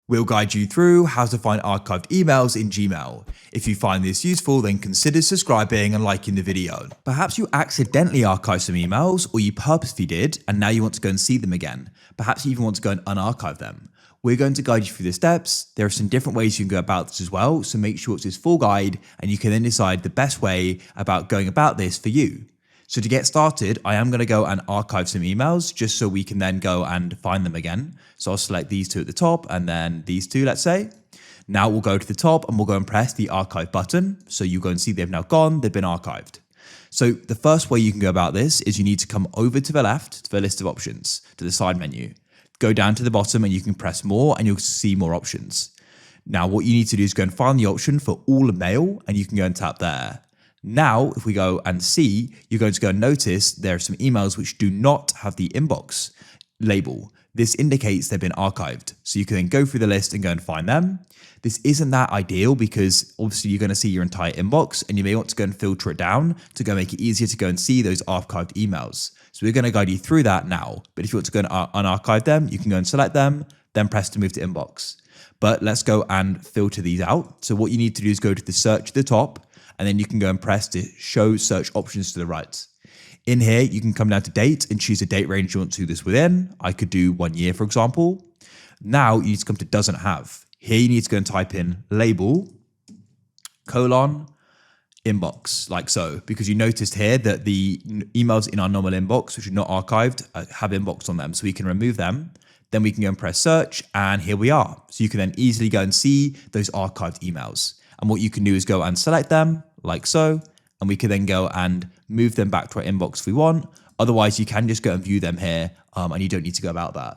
We'll guide you through how to find archived emails in Gmail. If you find this useful, then consider subscribing and liking the video. Perhaps you accidentally archived some emails, or you purposely did, and now you want to go and see them again. Perhaps you even want to go and unarchive them. We're going to guide you through the steps. There are some different ways you can go about this as well, so make sure it's this full guide, and you can then decide the best way about going about this for you. So to get started, I am going to go and archive some emails just so we can then go and find them again. So I'll select these two at the top and then these two, let's say. Now we'll go to the top and we'll go and press the archive button. So you go and see they've now gone, they've been archived. So the first way you can go about this is you need to come over to the left to the list of options, to the side menu. Go down to the bottom and you can press more and you'll see more options. Now what you need to do is go and find the option for all mail and you can go and tap there. Now, if we go and see, you're going to go and notice there are some emails which do not have the inbox label. This indicates they've been archived. So you can then go through the list and go and find them. This isn't that ideal because obviously you're going to see your entire inbox and you may want to go and filter it down to go make it easier to go and see those archived emails. So we're going to guide you through that now. But if you want to go and unarchive them, you can go and select them, then press to move to inbox. But let's go and filter these out. So what you need to do is go to the search at the top, and then you can go and press to show search options to the right. In here, you can come down to date and choose a date range you want to do this within. I could do 1 year, for example. Now you need to come to doesn't have. Here you need to go and type in label, inbox, like so, because you noticed here that the emails in our normal inbox, which are not archived, have inbox on them. So we can remove them. Then we can go and press search, and here we are. So you can then easily go and see those archived emails. And what you can do is go and select them, like so, and we can then go and move them back to our inbox if we want. Otherwise, you can just go and view them here, and you don't need to go about that.